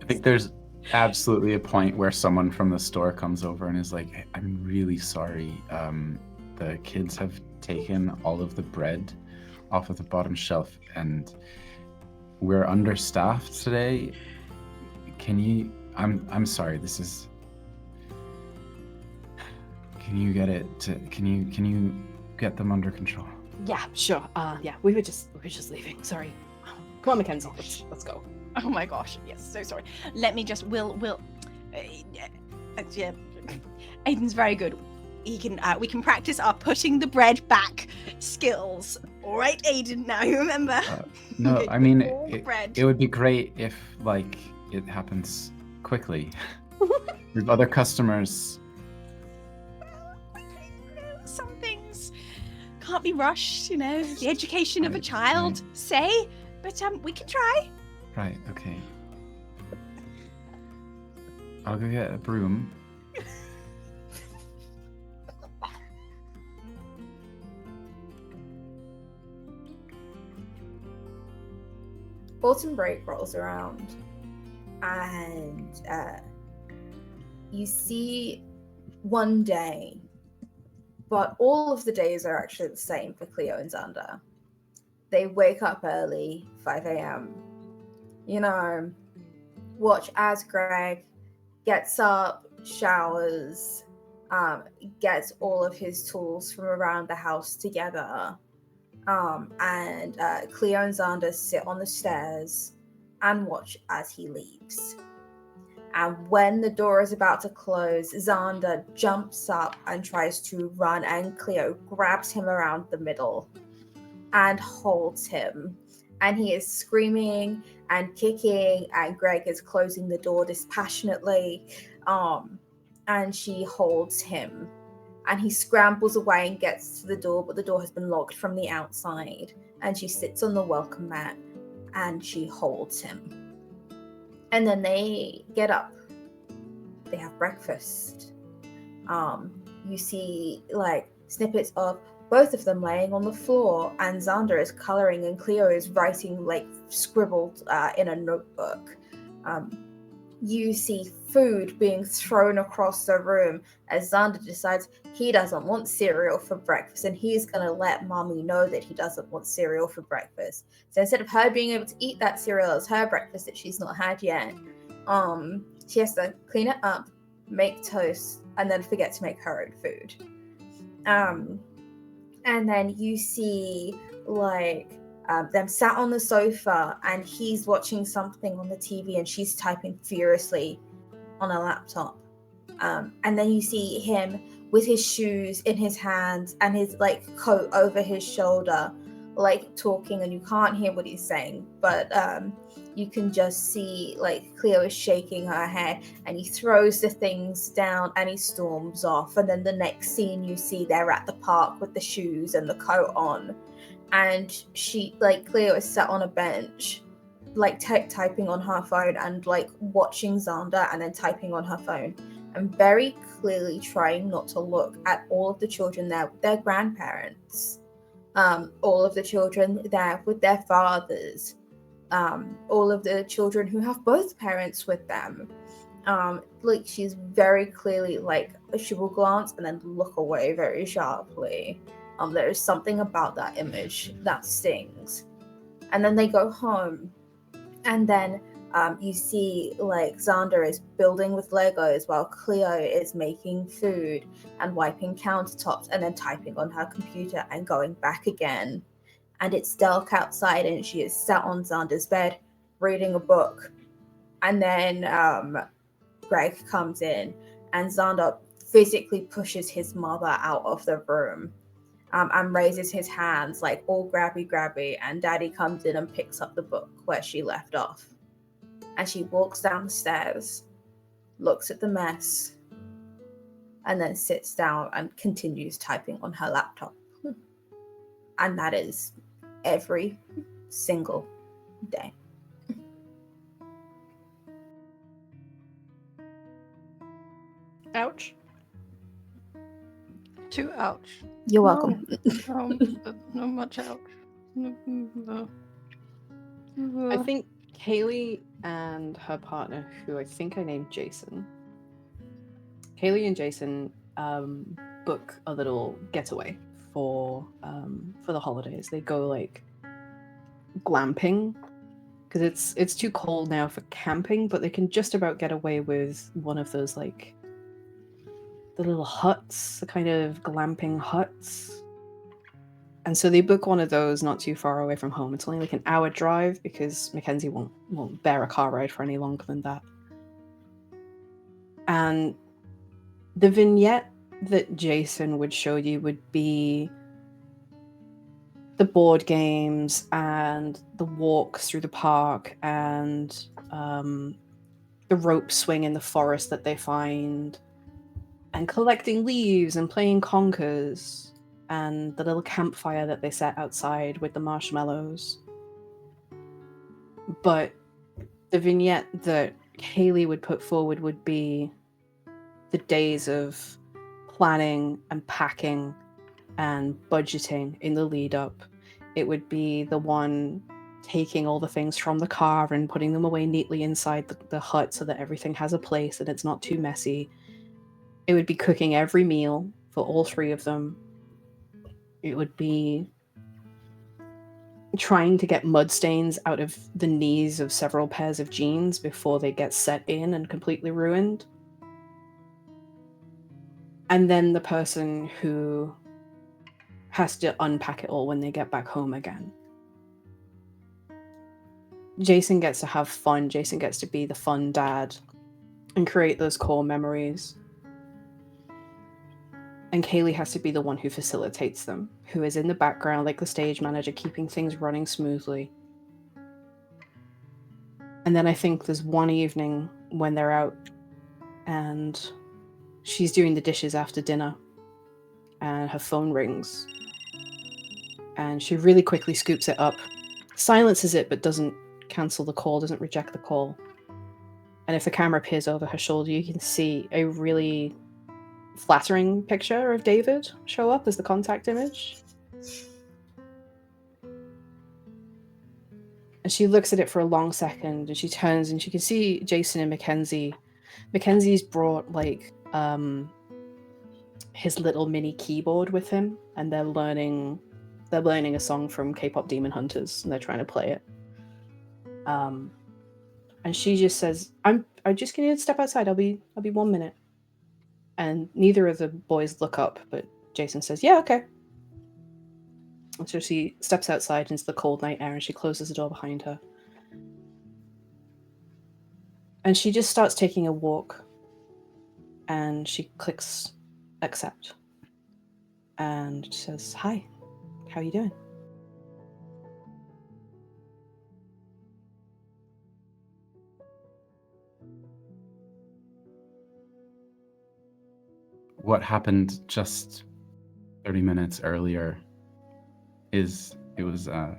think there's absolutely a point where someone from the store comes over and is like, I'm really sorry. The kids have taken all of the bread off of the bottom shelf and we're understaffed today. I'm sorry, this is... Can you get them under control? Yeah, sure. Yeah, we were just leaving. Sorry. Come on, Mackenzie. Let's go. Oh my gosh, yes, so sorry. Let me just, yeah. Aiden's very good. We can practice our putting the bread back skills. All right, Aiden, now you remember. No, Okay, I mean, all the bread. it would be great if, it happens quickly. With other customers. Some things can't be rushed, the education of a Right, child, say, but we can try. Right, okay. I'll go get a broom. Autumn break rolls around, and you see one day, but all of the days are actually the same for Cleo and Xander. They wake up early, 5 a.m. Watch as Greg gets up, showers, gets all of his tools from around the house together. And Cleo and Xander sit on the stairs and watch as he leaves. And when the door is about to close, Xander jumps up and tries to run, and Cleo grabs him around the middle and holds him. And he is screaming and kicking, and Greg is closing the door dispassionately. And she holds him. And he scrambles away and gets to the door, but the door has been locked from the outside. And she sits on the welcome mat and she holds him. And then they get up. They have breakfast. You see snippets of both of them laying on the floor, and Xander is coloring and Cleo is writing scribbled in a notebook. You see food being thrown across the room as Xander decides he doesn't want cereal for breakfast, and he's going to let Mommy know that he doesn't want cereal for breakfast. So instead of her being able to eat that cereal as her breakfast that she's not had yet, she has to clean it up, make toast, and then forget to make her own food. And then you see them sat on the sofa, and he's watching something on the TV and she's typing furiously on a laptop. And then you see him with his shoes in his hands and his coat over his shoulder, talking, and you can't hear what he's saying, but you can just see Cleo is shaking her head, and he throws the things down and he storms off. And then the next scene you see they're at the park with the shoes and the coat on, and she Cleo is sat on a bench typing on her phone and watching Xander and then typing on her phone. and very clearly trying not to look at all of the children there with their grandparents, all of the children there with their fathers, all of the children who have both parents with them. Like she's very clearly like she will glance and then look away very sharply. There is something about that image that stings. And then they go home, and then you see like Xander is building with Legos while Cleo is making food and wiping countertops and then typing on her computer and going back again. And it's dark outside and she is sat on Xander's bed reading a book. And then Greg comes in and Xander physically pushes his mother out of the room. And raises his hands like all grabby, and Daddy comes in and picks up the book where she left off. And she walks down the stairs, looks at the mess, and then sits down and continues typing on her laptop. And that is every single day. Ouch. Too ouch. You're welcome. No much ouch. I think Kayleigh and her partner, who I think I named Jason, Kayleigh and Jason book a little getaway for the holidays. They go like glamping because it's too cold now for camping, but they can just about get away with one of those like the little huts, the kind of glamping huts. And so they book one of those not too far away from home. It's only like an hour drive because Mackenzie won't bear a car ride for any longer than that. And the vignette that Jason would show you would be the board games and the walks through the park and the rope swing in the forest that they find, and collecting leaves and playing conkers, and the little campfire that they set outside with the marshmallows. But the vignette that Kayleigh would put forward would be the days of planning and packing and budgeting in the lead up. It would be the one taking all the things from the car and putting them away neatly inside the hut so that everything has a place and it's not too messy. It would be cooking every meal for all three of them. It would be trying to get mud stains out of the knees of several pairs of jeans before they get set in and completely ruined. And then the person who has to unpack it all when they get back home again. Jason gets to have fun. Jason gets to be the fun dad and create those core memories. And Kayleigh has to be the one who facilitates them, who is in the background like the stage manager, keeping things running smoothly. And then I think there's one evening when they're out and she's doing the dishes after dinner and her phone rings. And she really quickly scoops it up, silences it, but doesn't cancel the call, doesn't reject the call. And if the camera peers over her shoulder, you can see a really flattering picture of David show up as the contact image. And she looks at it for a long second and she turns and she can see Jason and Mackenzie. Mackenzie's brought like his little mini keyboard with him, and they're learning a song from K-pop Demon Hunters and they're trying to play it. And she just says, I'm just gonna step outside, I'll be 1 minute. And neither of the boys look up, but Jason says, yeah, okay. And so she steps outside into the cold night air and she closes the door behind her. And she just starts taking a walk. And she clicks accept. And says, hi, how are you doing? What happened just 30 minutes earlier was a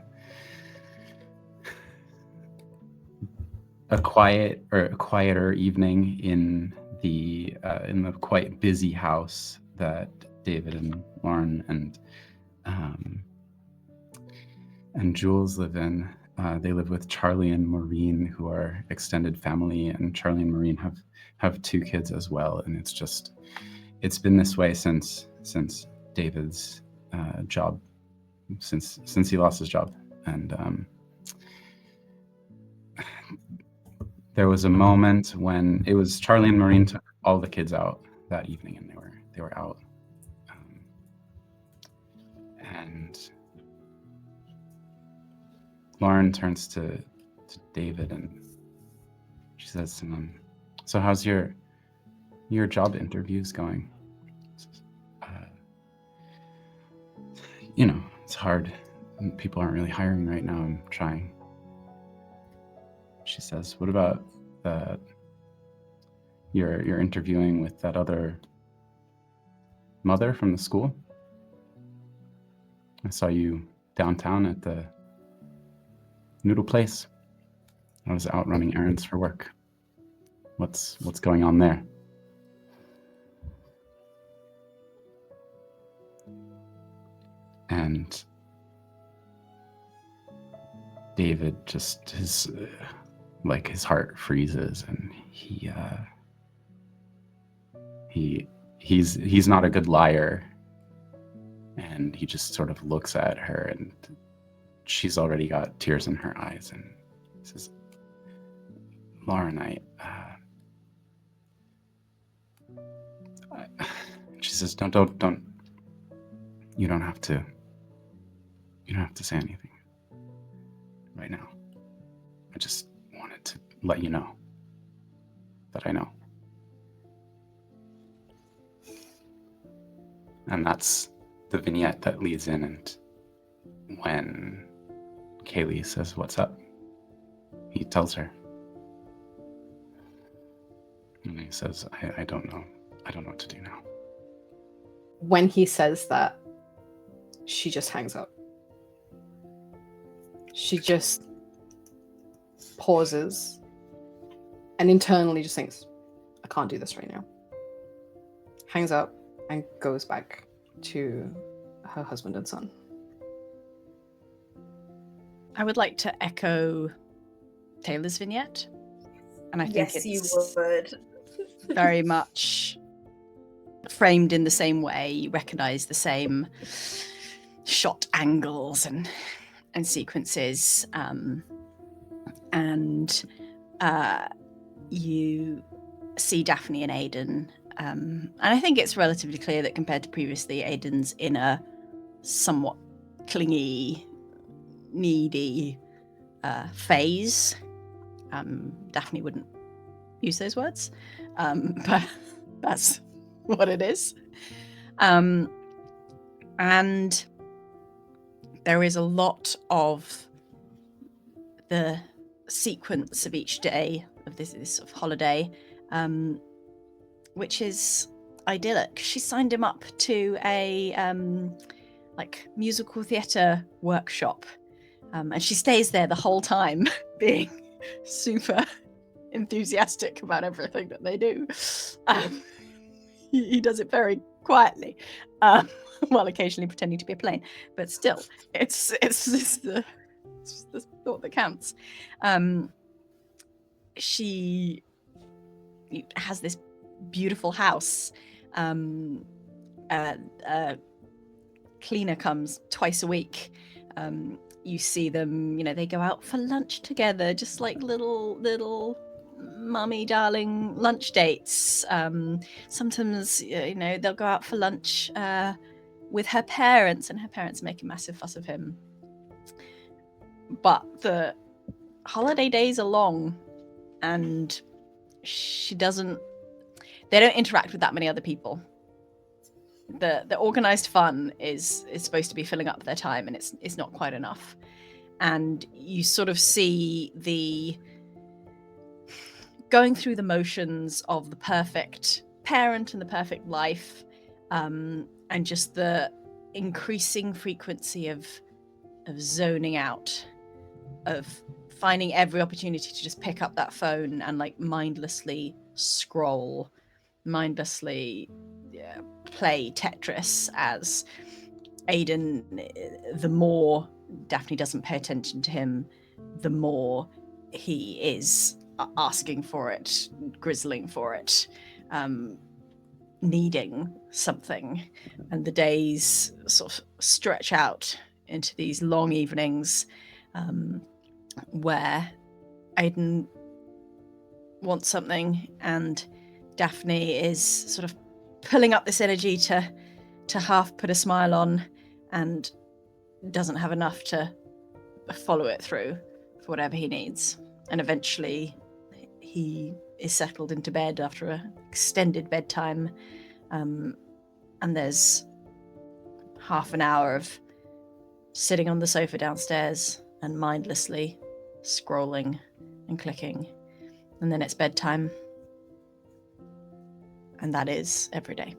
quieter evening in in the quite busy house that David and Lauren and Jules live in. They live with Charlie and Maureen, who are extended family, and Charlie and Maureen have 2 kids as well. And it's been this way since David's job, since he lost his job. And there was a moment when it was Charlie and Maureen took all the kids out that evening, and they were out. And Lauren turns to David and she says, "So how's your job interviews going?" It's hard. People aren't really hiring right now. I'm trying. She says, "What about you're interviewing with that other mother from the school? I saw you downtown at the noodle place. I was out running errands for work. What's going on there?" And David just his heart freezes, and he's not a good liar, and he just sort of looks at her, and she's already got tears in her eyes, and says, "Lauren, she says, don't, you don't have to say anything right now. I just wanted to let you know that I know." And that's the vignette that leads in, and when Kayleigh says, "What's up?" he tells her. And he says, I don't know. I don't know what to do now. When he says that, she just hangs up. She just pauses and internally just thinks, "I can't do this right now." Hangs up and goes back to her husband and son. I would like to echo Taylor's vignette. And I think Yes, you it's would. very much framed in the same way. You recognize the same shot angles and sequences. And you see Daphne and Aidan. And I think it's relatively clear that compared to previously, Aidan's in a somewhat clingy, needy phase. Daphne wouldn't use those words, but that's what it is. And there is a lot of the sequence of each day of this sort of holiday, which is idyllic. She signed him up to a musical theatre workshop, and she stays there the whole time, being super enthusiastic about everything that they do. He does it very quietly, while occasionally pretending to be a plane, but still, it's the thought that counts. She has this beautiful house. Cleaner comes twice a week. You see them, they go out for lunch together, just like little mummy darling lunch dates. Sometimes, they'll go out for lunch with her parents, and her parents make a massive fuss of him. But the holiday days are long, and they don't interact with that many other people. The organized fun is supposed to be filling up their time, and it's not quite enough. And you sort of see the going through the motions of the perfect parent and the perfect life, and just the increasing frequency of zoning out, of finding every opportunity to just pick up that phone and mindlessly scroll mindlessly play Tetris as Aiden, the more Daphne doesn't pay attention to him, the more he is asking for it, grizzling for it, needing something. And the days sort of stretch out into these long evenings where Aiden wants something and Daphne is sort of pulling up this energy to half put a smile on and doesn't have enough to follow it through for whatever he needs. And eventually he is settled into bed after an extended bedtime, and there's half an hour of sitting on the sofa downstairs and mindlessly scrolling and clicking, and then it's bedtime. And that is every day.